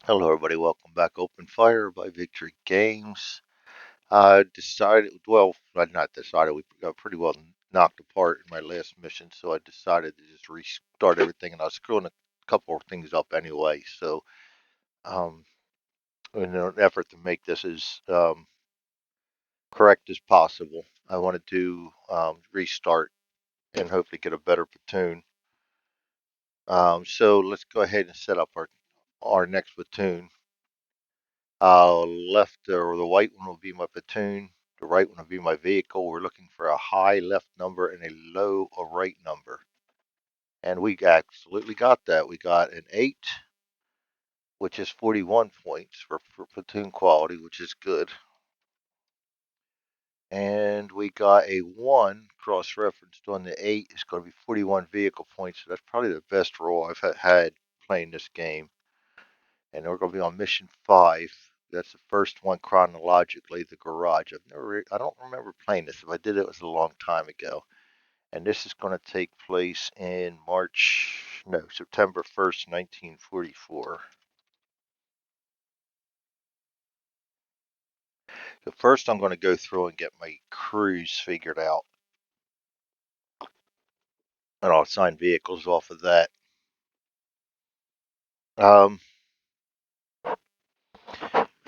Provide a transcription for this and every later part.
Hello, everybody. Welcome back. Open Fire by Victory Games. Not decided. We got pretty well knocked apart in my last mission, so I decided to just restart everything, and I was screwing a couple of things up anyway. So, um, in an effort to make this as correct as possible, I wanted to restart and hopefully get a better platoon. So let's go ahead and set up our next platoon. Left or the white one will be my platoon. The right one will be my vehicle. We're looking for a high left number and a low or right number. And we absolutely got that. We got an 8, which is 41 points for platoon quality, which is good. And we got a 1 cross-referenced on the 8. It's going to be 41 vehicle points. So that's probably the best roll I've had playing this game. And we're going to be on mission 5. That's the first one chronologically, the garage. I don't remember playing this. If I did, it was a long time ago. And this is going to take place in September 1st, 1944. So first, I'm going to go through and get my crews figured out, and I'll assign vehicles off of that. Um,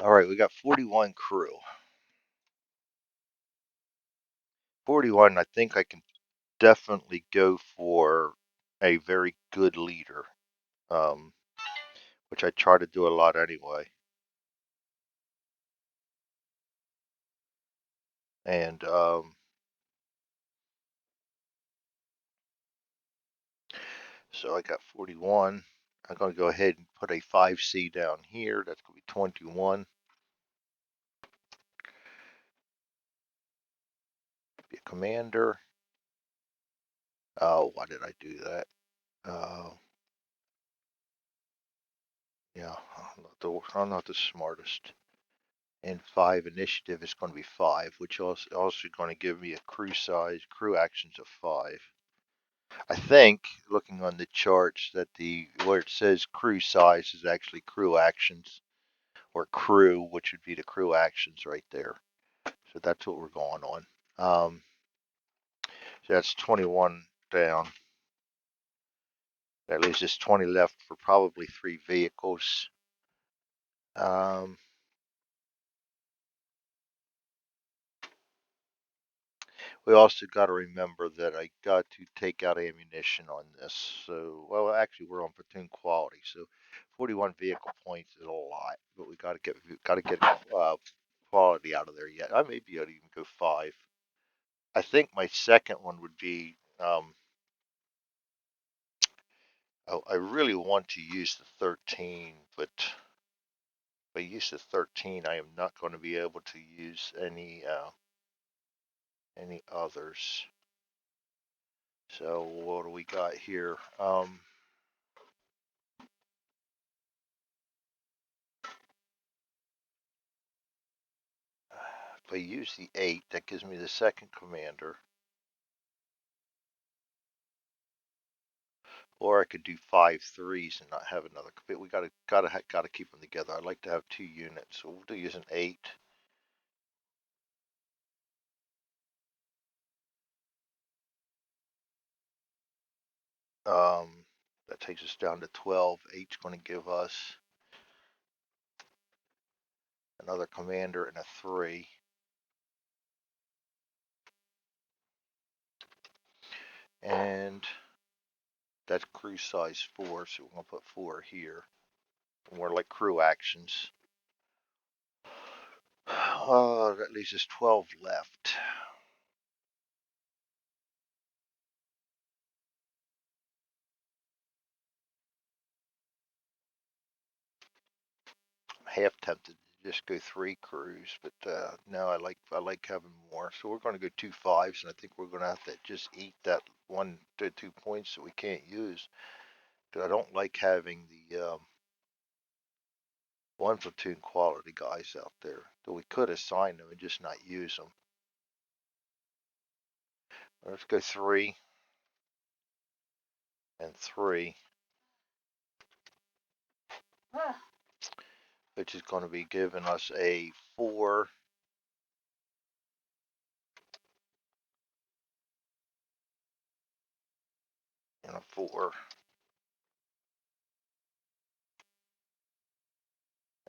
all right, we got 41 crew. 41, I think I can definitely go for a very good leader. Um, which I try to do a lot anyway. And so I got 41. I'm going to go ahead and put a 5C down here. That's going to be 21. Be a commander. Oh, why did I do that? Yeah, I'm not the smartest. And 5 initiative is going to be 5, which also going to give me a crew actions of 5. I think, looking on the charts, that where it says crew size is actually crew actions, or crew, which would be the crew actions right there. So that's what we're going on. So that's 21 down. That leaves us 20 left for probably 3 vehicles. Um, we also got to remember that I got to take out ammunition on this. So, well, actually, we're on platoon quality. So, 41 vehicle points is a lot, but we got to get quality out of there yet. I may be able to even go 5. I think my second one would be I really want to use the 13, but if I use the 13, I am not going to be able to use any others. So what do we got here? If I use the 8, that gives me the second commander. Or I could do 5 3s and not have another. But we gotta keep them together. I'd like to have 2 units, so we'll use an 8. That takes us down to 12. 8's going to give us another commander and a 3. And that's crew size 4, so we're going to put 4 here. More like crew actions. That leaves us 12 left. I'm half tempted to just go 3 crews, but no, I like having more. So we're going to go 2 5s, and I think we're going to have to just eat that 1 to 2 points that we can't use. Because I don't like having the 1 platoon quality guys out there. Though we could assign them and just not use them. Let's go 3 and 3. which is going to be giving us a 4 and a 4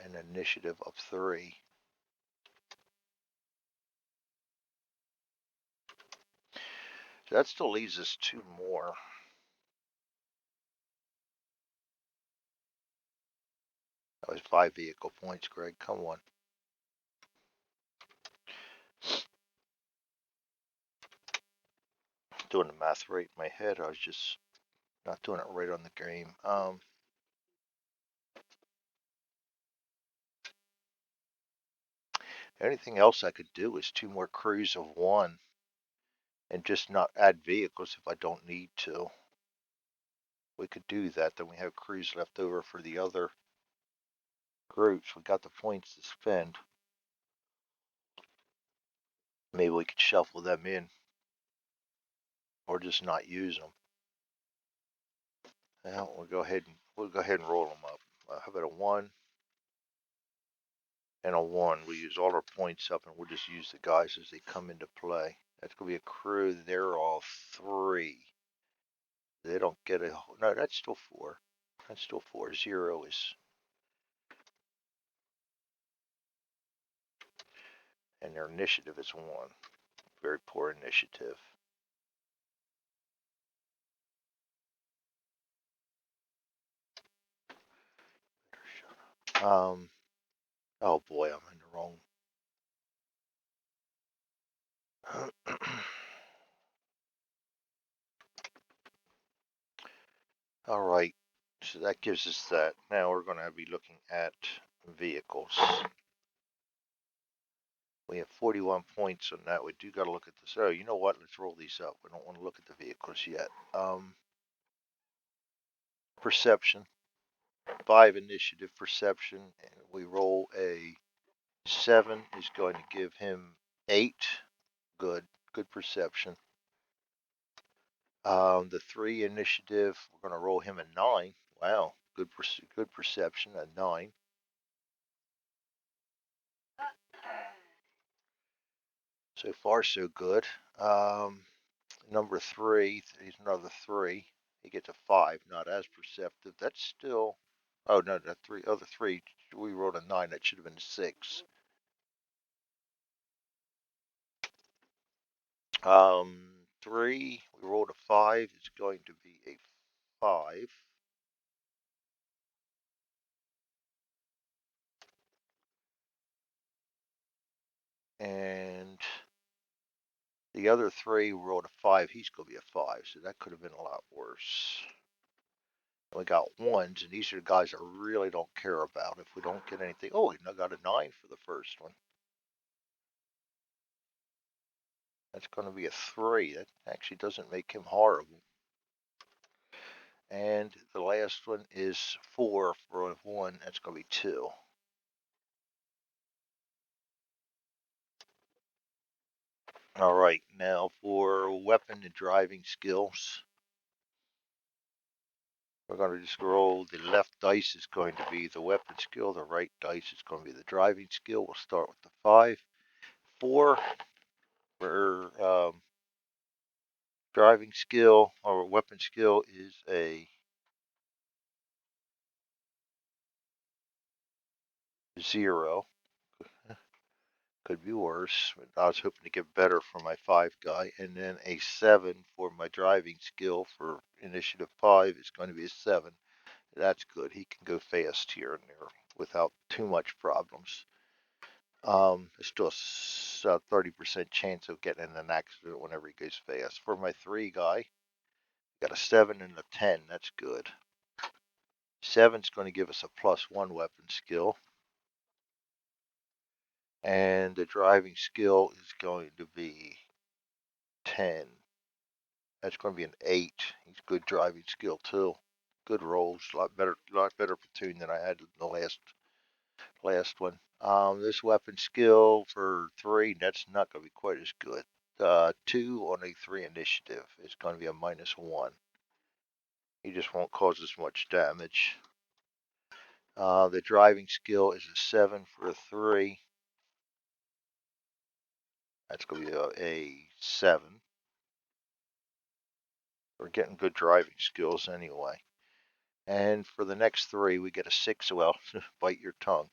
and an initiative of 3. So that still leaves us 2 more. That was 5 vehicle points, Greg. Come on. Doing the math right in my head. I was just not doing it right on the game. Anything else I could do is 2 more crews of 1 and just not add vehicles if I don't need to. We could do that. Then we have crews left over for the other groups. We got the points to spend. Maybe we could shuffle them in or just not use them. Now we'll go ahead and roll them up. How about a 1 and a 1? We use all our points up and we'll just use the guys as they come into play. That's gonna be a crew. They're all 3. They don't get a no. That's still 4. That's still 4. 0 is, and their initiative is 1. Very poor initiative. Oh boy, I'm in the wrong. All right, so that gives us that. Now we're going to be looking at vehicles. We have 41 points on that. We do got to look at this. Oh, you know what? Let's roll these up. We don't want to look at the vehicles yet. Perception. 5 initiative perception. And we roll a 7 is going to give him 8. Good. Good perception. The 3 initiative, we're going to roll him a 9. Wow. Good perception, a 9. So far, so good. Number 3, he's another 3. He gets a 5, not as perceptive. That's still. Oh no, the other 3. We rolled a 9. That should have been a 6. 3. We rolled a 5. It's going to be a 5. And the other 3 rolled a 5. He's going to be a 5. So that could have been a lot worse. We got 1s, and these are the guys I really don't care about if we don't get anything. Oh, we got a 9 for the first one. That's going to be a 3. That actually doesn't make him horrible. And the last one is 4 for a 1. That's going to be 2. All right, now for weapon and driving skills. We're going to just roll. The left dice is going to be the weapon skill. The right dice is going to be the driving skill. We'll start with the 5. 4 for driving skill or weapon skill is a 0. Could be worse. I was hoping to get better for my 5 guy. And then a 7 for my driving skill for initiative 5 is going to be a 7. That's good. He can go fast here and there without too much problems. There's still a 30% chance of getting in an accident whenever he goes fast. For my 3 guy, got a 7 and a 10. That's good. 7's going to give us a +1 weapon skill. And the driving skill is going to be 10. That's going to be an 8. He's good driving skill too. Good rolls, lot better platoon than I had in the last one. This weapon skill for 3, that's not going to be quite as good. 2 on a 3 initiative is going to be a -1. He just won't cause as much damage. The driving skill is a 7 for a 3. That's going to be a 7. We're getting good driving skills anyway. And for the next 3, we get a 6. Well, bite your tongue.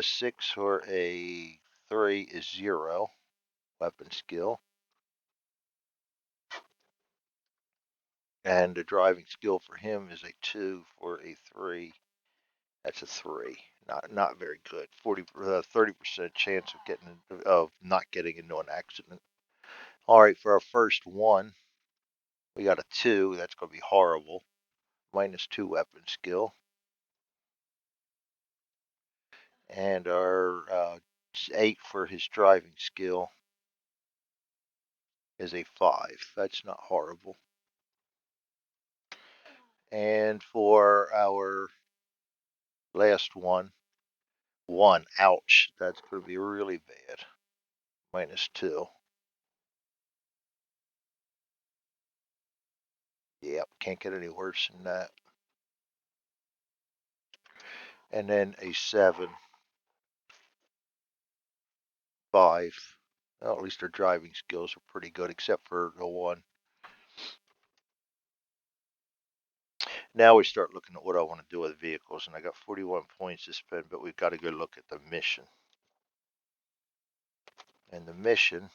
6 for a 3 is 0. Weapon skill. And the driving skill for him is a 2 for a 3. That's a 3. Not very good. 30% chance of not getting into an accident. All right, for our first one, we got a 2. That's going to be horrible. -2 weapon skill. And our 8 for his driving skill is a 5. That's not horrible. And for our last one, 1. Ouch. That's going to be really bad. -2. Yep, can't get any worse than that. And then a 7, 5. Well, at least their driving skills are pretty good, except for the 1. Now we start looking at what I want to do with vehicles, and I got 41 points to spend, but we've got to go look at the mission. And the mission,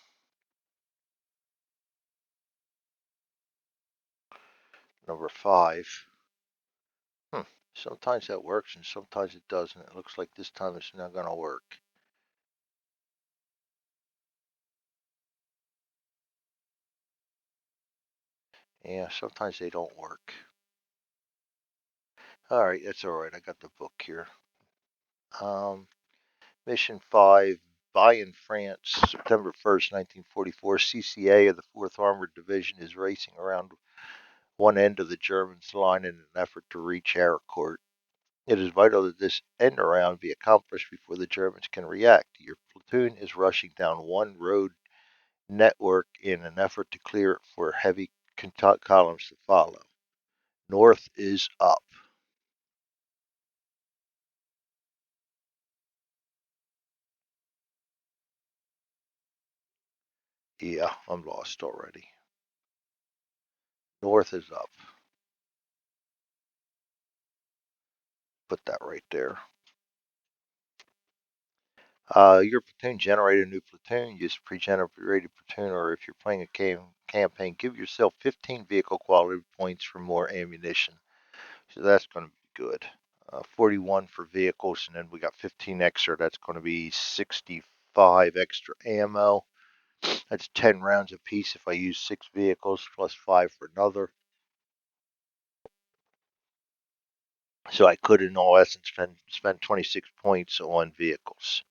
number 5. Sometimes that works and sometimes it doesn't. It looks like this time it's not going to work. Yeah, sometimes they don't work. All right, that's all right. I got the book here. Mission 5, Bayonne, France, September 1st, 1944. CCA of the 4th Armored Division is racing around one end of the Germans' line in an effort to reach Harcourt. It is vital that this end around be accomplished before the Germans can react. Your platoon is rushing down one road network in an effort to clear it for heavy columns to follow. North is up. Yeah, I'm lost already. North is up. Put that right there. Your platoon generate a new platoon. Use pre-generated platoon, or if you're playing a campaign, give yourself 15 vehicle quality points for more ammunition. So that's going to be good. 41 for vehicles, and then we got 15 extra. That's going to be 65 extra ammo. That's 10 rounds apiece if I use 6 vehicles, plus 5 for another. So I could, in all essence, spend 26 points on vehicles.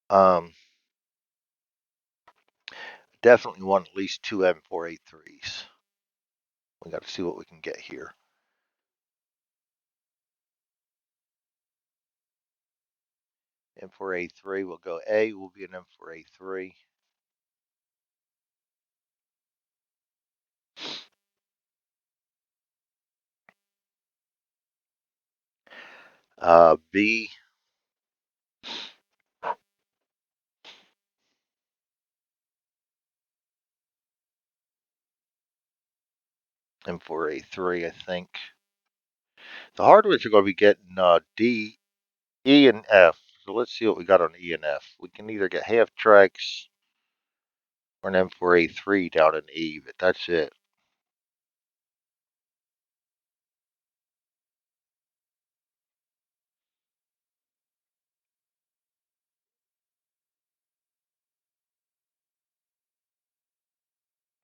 Um, Definitely want at least 2 M4A3s. We got to see what we can get here. M4A3 will go A, will be an M4A3. B, M4A3, I think. The hardwoods are going to be getting D, E, and F. So let's see what we got on E and F. We can either get half tracks or an M4A3 down in E, but that's it.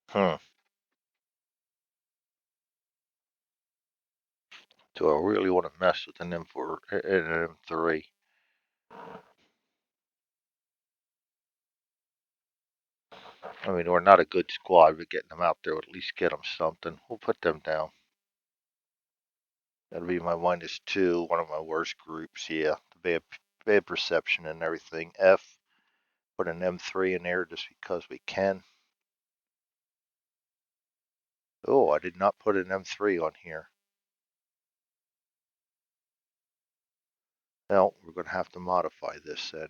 Hmm. Do I really want to mess with an M4 and an M3? I mean, we're not a good squad, but getting them out there would at least get them something. We'll put them down. That'll be my -2, one of my worst groups. Yeah, bad perception and everything. F, put an M3 in there just because we can. Oh, I did not put an M3 on here. Well, we're going to have to modify this then.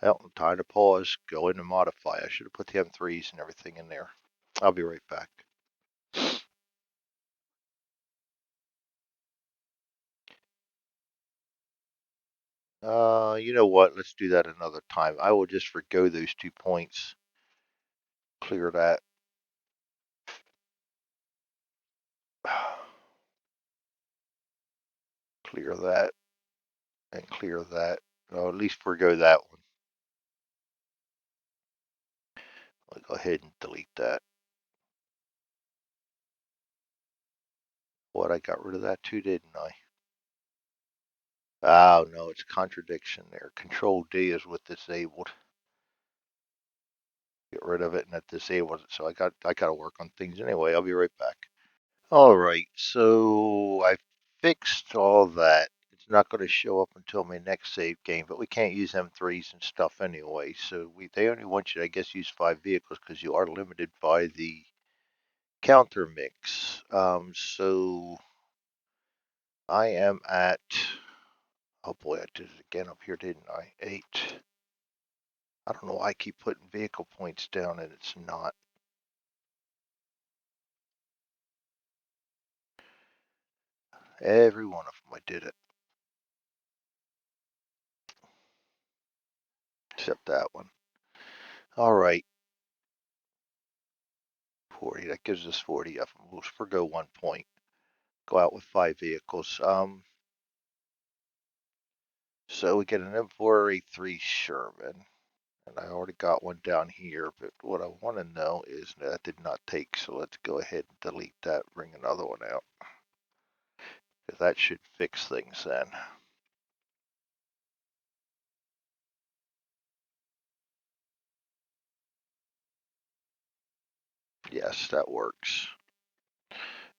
Well, time to pause, go in and modify. I should have put the M3s and everything in there. I'll be right back. You know what? Let's do that another time. I will just forgo those 2 points. Clear that. Clear that. And clear that. Oh, at least forgo that one. I'll go ahead and delete that. What, I got rid of that too, didn't I? Oh, no, it's contradiction there. Control D is what disabled. Get rid of it and that disables it. So I got to work on things anyway. I'll be right back. All right, so I fixed all that. It's not going to show up until my next save game, but we can't use M3s and stuff anyway. So they only want you to, I guess, use 5 vehicles because you are limited by the counter mix. So I am at, oh boy, I did it again up here, didn't I? 8. I don't know why I keep putting vehicle points down and it's not. Every one of them, I did it. Except that one. All right. 40. That gives us 40 of them. We'll forgo 1 point. Go out with 5 vehicles. So we get an M4A3 Sherman. And I already got one down here, but what I want to know is that did not take, so let's go ahead and delete that, bring another one out. Because that should fix things then. Yes, that works.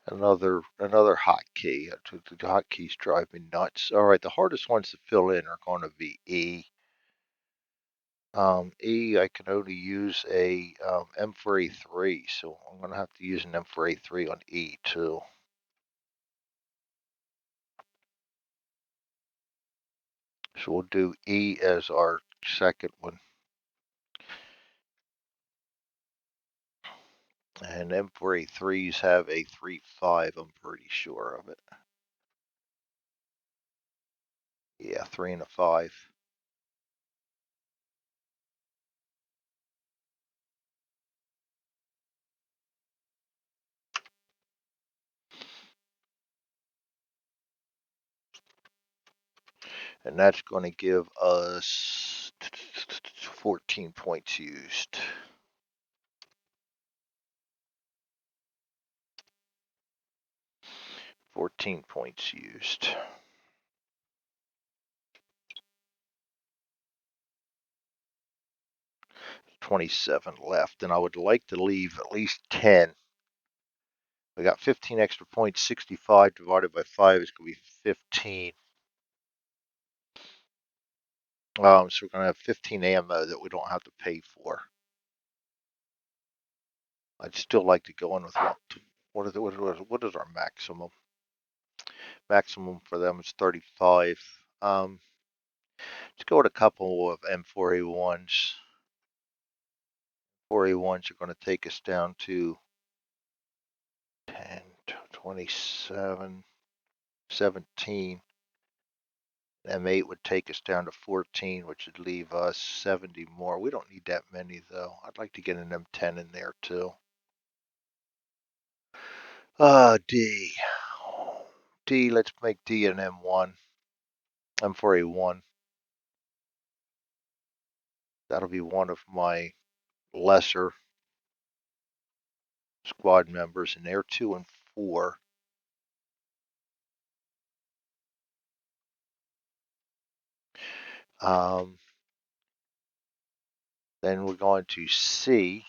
Another hotkey. The hotkeys drive me nuts. All right, the hardest ones to fill in are going to be E. E, I can only use a M4A3, so I'm going to have to use an M4A3 on E too. So we'll do E as our second one. And M4A3s have a 3.5, I'm pretty sure of it. Yeah, 3 and a 5. And that's going to give us 14 points used. 14 points used. 27 left, and I would like to leave at least 10. We got 15 extra points. 65 divided by 5 is going to be 15. So we're going to have 15 ammo that we don't have to pay for. I'd still like to go in with what is our maximum? Maximum for them is 35. Let's go with a couple of M4A1s. 4A1s are going to take us down to 10, 27, 17. M8 would take us down to 14, which would leave us 70 more. We don't need that many, though. I'd like to get an M10 in there, too. D. D, let's make D an M1. M4A1. That'll be one of my lesser squad members, and they're 2 and 4. Um, then we're going to C.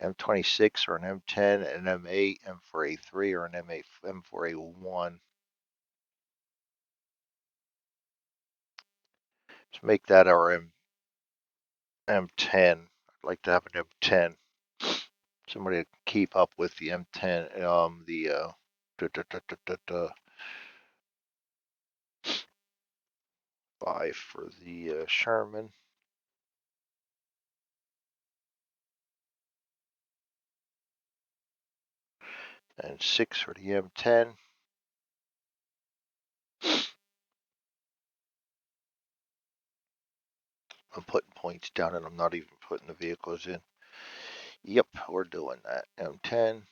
M26 or an M10, an M8, M4A3 or an M8, M4A1. Let's make that our M10. I'd like to have an M10. Somebody to keep up with the M10, da, da, da, da, da, 5 for the Sherman. And 6 for the M10. I'm putting points down and I'm not even putting the vehicles in. Yep, we're doing that. M10,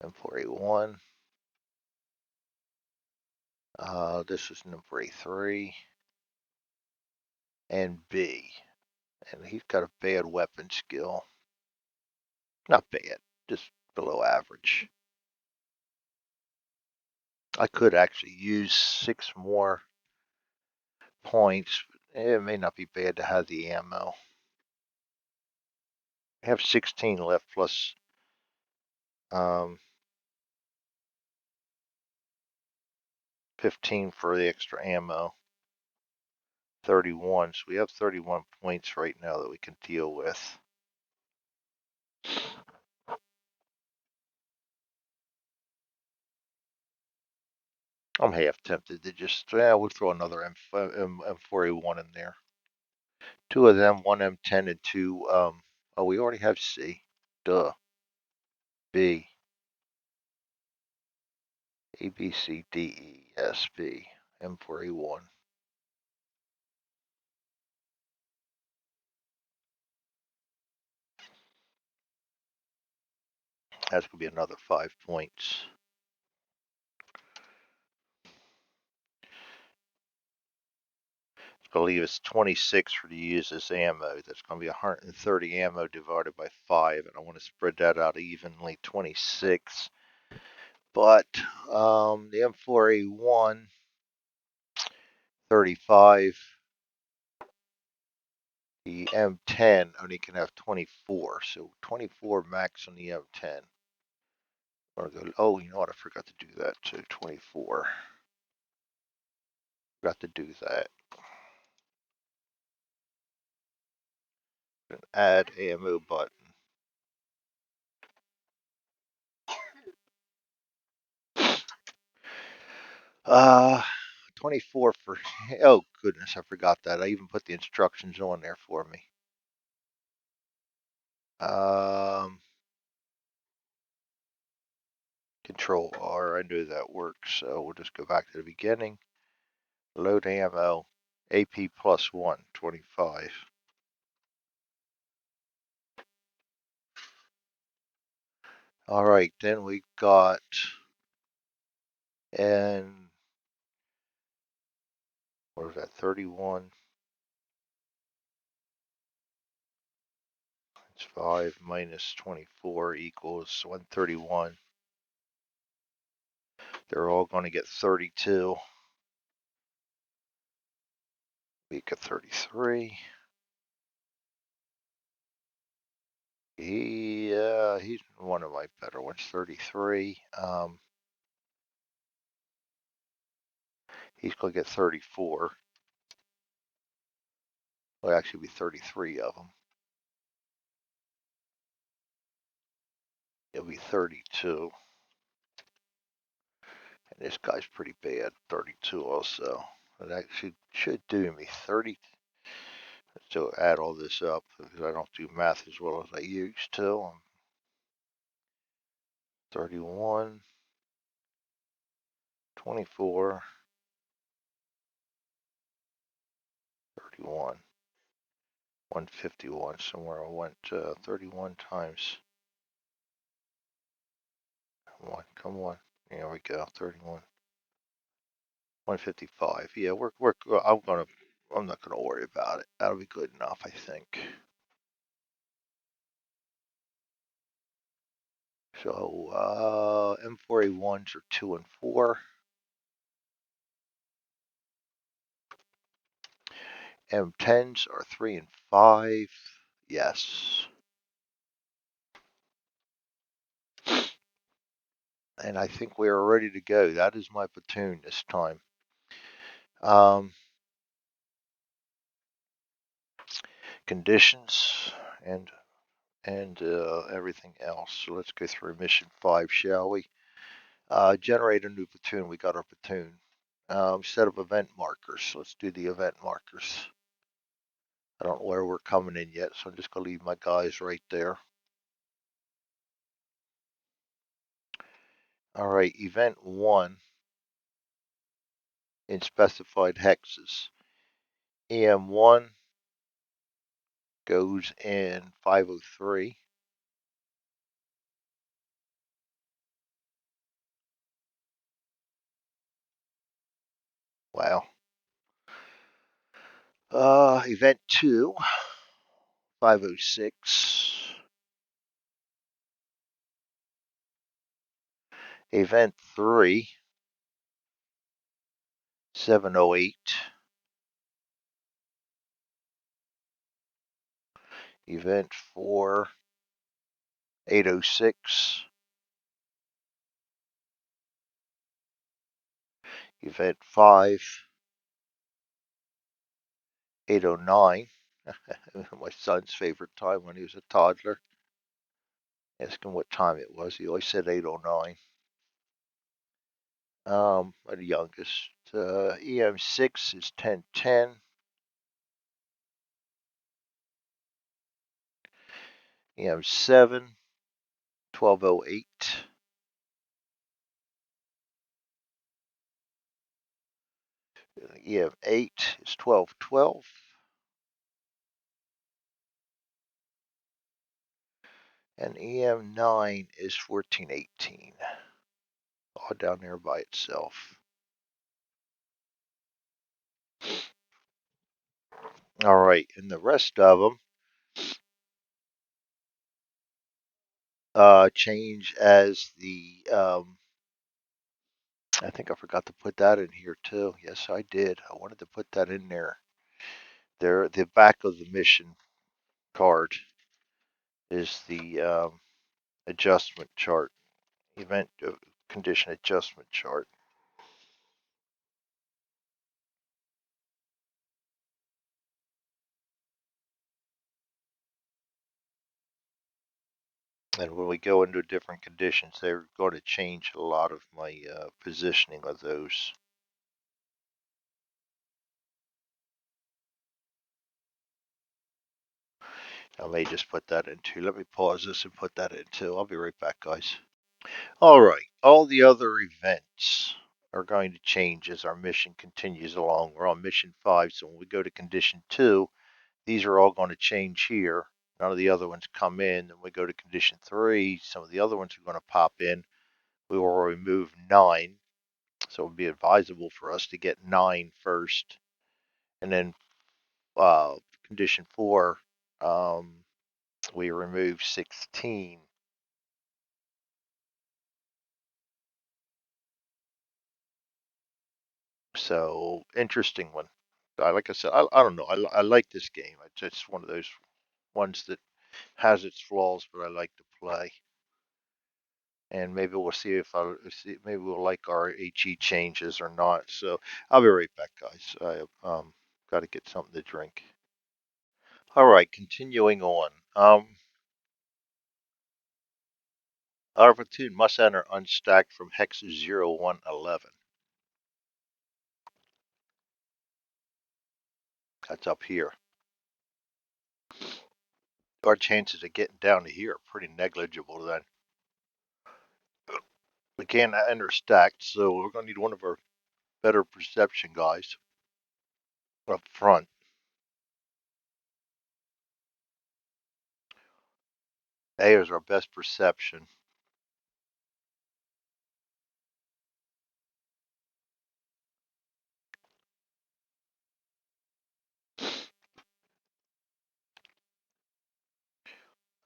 M4A1. This is number A3 and B. And he's got a bad weapon skill. Not bad, just below average. I could actually use 6 more points. It may not be bad to have the ammo. I have 16 left plus 15 for the extra ammo. 31. So we have 31 points right now that we can deal with. I'm half tempted to just, we'll throw another M4A1 in there. 2 of them, 1 M10 and 2, oh, we already have C. Duh. B. A, B, C, D, E, S, B. M4A1. That's going to be another 5 points. It's going to leave us 26 for to use this ammo. That's going to be 130 ammo divided by 5, and I want to spread that out evenly, 26. But the M4A1, 35. The M10 only can have 24, so 24 max on the M10. Oh, you know what? I forgot to do that too. 24. Forgot to do that. An add ammo button. 24 for. Oh goodness, I forgot that. I even put the instructions on there for me. Control R. I knew that worked, so we'll just go back to the beginning. Load ammo. AP plus 1, 25. All right, then we got, and what was that, 31? It's 5 minus 24 equals 131. They're all going to get 32. We get 33. He's one of my better ones, 33. He's going to get 34. Well, actually be 33 of them. It'll be 32. And this guy's pretty bad, 32 also. It actually should do me 30. So add all this up because I don't do math as well as I used to. 31, 24, 31, 151. Somewhere I went 31 times. Come on. Here we go. 31. 155. Yeah, I'm not gonna worry about it. That'll be good enough, I think. So M4A1s are 2 and 4. M10s are 3 and 5. Yes. And I think we are ready to go. That is my platoon this time. Conditions and and everything else. So let's go through mission 5, shall we? Generate a new platoon. We got our platoon. Set up event markers. Let's do the event markers. I don't know where we're coming in yet, so I'm just going to leave my guys right there. All right, event 1 in specified hexes. EM1 goes in 503. Wow. Event 2, 506. Event 3, 708. Event 4, 806. Event 5, 809. My son's favorite time when he was a toddler. Ask him what time it was. He always said 809. My youngest. EM6 is 1010. EM7, 1208. EM8 is 1212. And EM9 is 1418. All down there by itself. All right, and the rest of them change as the. I think I forgot to put that in here too. Yes, I did. I wanted to put that in there. There, the back of the mission card is the adjustment chart, event condition adjustment chart. And when we go into different conditions, they're going to change a lot of my positioning of those. I may just put that in too. Let me pause this and put that in too. I'll be right back, guys. All right. All the other events are going to change as our mission continues along. We're on mission 5, so when we go to condition 2, these are all going to change here. None of the other ones come in. Then we go to condition 3, some of the other ones are going to pop in. We will remove 9, so it would be advisable for us to get 9 first. And then condition 4, we remove 16. So interesting one. Like I said, I don't know. I like this game. It's just one of those ones that has its flaws, but I like to play. And maybe we'll see if maybe we'll like our HE changes or not. So I'll be right back, guys. I got to get something to drink. All right, continuing on. Our platoon must enter unstacked from hex 0111. That's up here. Our chances of getting down to here are pretty negligible then. We can't enter stacked, so we're going to need one of our better perception guys up front. A is our best perception.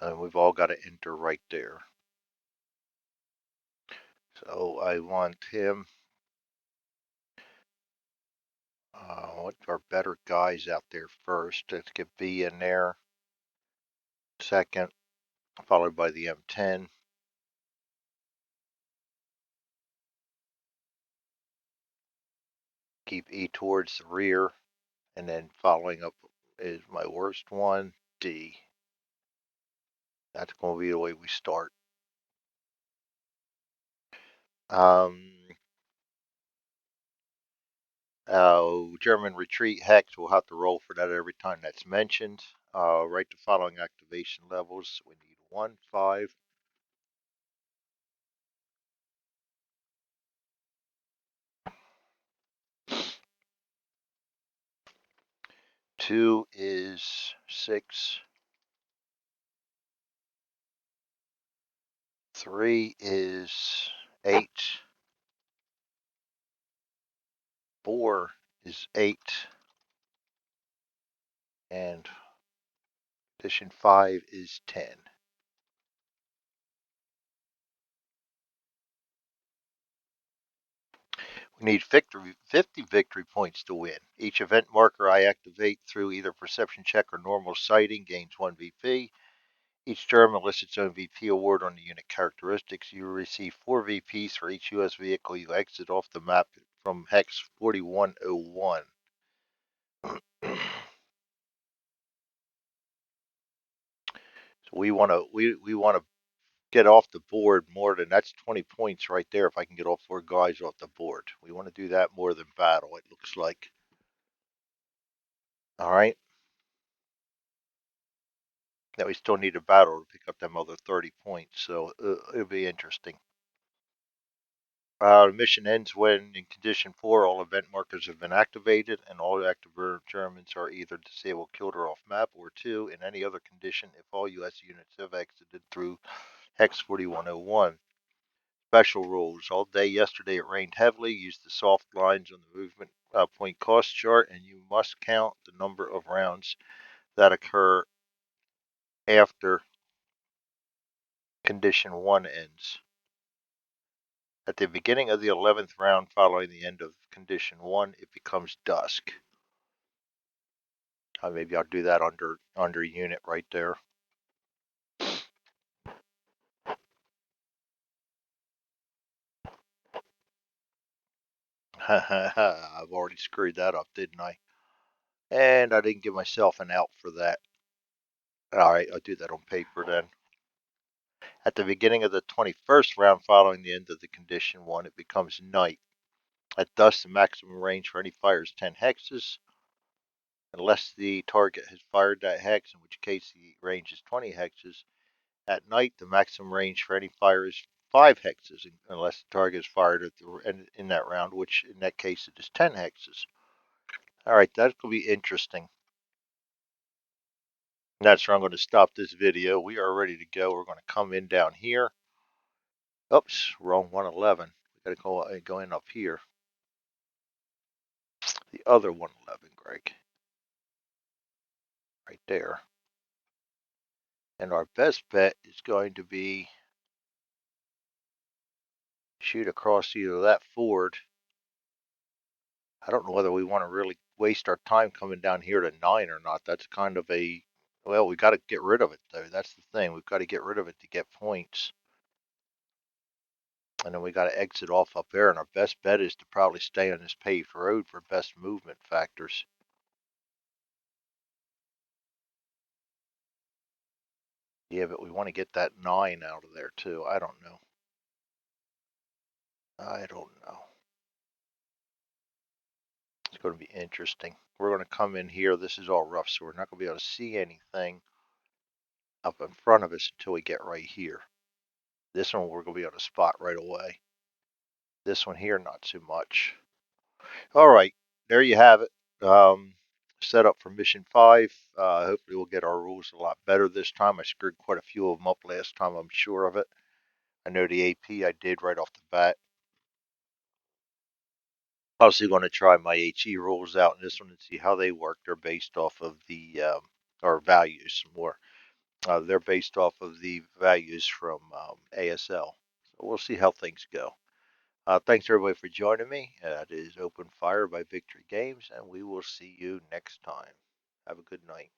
And we've all got to enter right there. So I want him. What are better guys out there first? Let's get B in there. Second, followed by the M10. Keep E towards the rear. And then following up is my worst one, D. That's going to be the way we start. Um, German retreat hex, we'll have to roll for that every time that's mentioned. Write the following activation levels. We need 1, 5. Two is 6. 3 is 8. 4 is 8. And condition 5 is 10. We need 50 victory points to win. Each event marker I activate through either perception check or normal sighting gains 1 VP. Each German lists its own VP award on the unit characteristics. You receive 4 VPs for each US vehicle you exit off the map from Hex 4101. So we want to get off the board more than that's 20 points right there if I can get all 4 guys off the board. We want to do that more than battle, it looks like. All right. Now we still need a battle to pick up them other 30 points, so it'll be interesting. The mission ends when, in condition 4, all event markers have been activated and all active Germans are either disabled, killed, or off map, or 2, in any other condition, if all U.S. units have exited through Hex 4101. Special rules. All day yesterday it rained heavily. Use the soft lines on the movement point cost chart, and you must count the number of rounds that occur after condition 1 ends. At the beginning of the 11th round following the end of condition 1, it becomes dusk. Maybe I'll do that under unit right there. I've already screwed that up, didn't I? And I didn't give myself an out for that. All right, I'll do that on paper then. At the beginning of the 21st round following the end of the condition 1, it becomes night. At dusk, the maximum range for any fire is 10 hexes, unless the target has fired that hex, in which case the range is 20 hexes. At night, the maximum range for any fire is 5 hexes, unless the target is fired in that round, which in that case it is 10 hexes. All right, that's going to be interesting. And that's where I'm going to stop this video. We are ready to go. We're going to come in down here. Oops, wrong 111. We got to go in up here. The other 111, Greg. Right there. And our best bet is going to be shoot across either that ford. I don't know whether we want to really waste our time coming down here to 9 or not. That's kind of a, well, we got to get rid of it though. That's the thing. We've got to get rid of it to get points. And then we got to exit off up there. And our best bet is to probably stay on this paved road for best movement factors. Yeah, but we want to get that 9 out of there too. I don't know. I don't know. It's going to be interesting. We're going to come in here. This is all rough, so we're not going to be able to see anything up in front of us until we get right here. This one we're going to be able to spot right away. This one here, not so much. All right, there you have it. Set up for mission 5. Hopefully we'll get our rules a lot better this time. I screwed quite a few of them up last time, I'm sure of it. I know the AP I did right off the bat. Also going to try my HE rules out in this one and see how they work. They're based off of the, or values more. They're based off of the values from ASL. So we'll see how things go. Thanks everybody for joining me. It is Open Fire by Victory Games, and we will see you next time. Have a good night.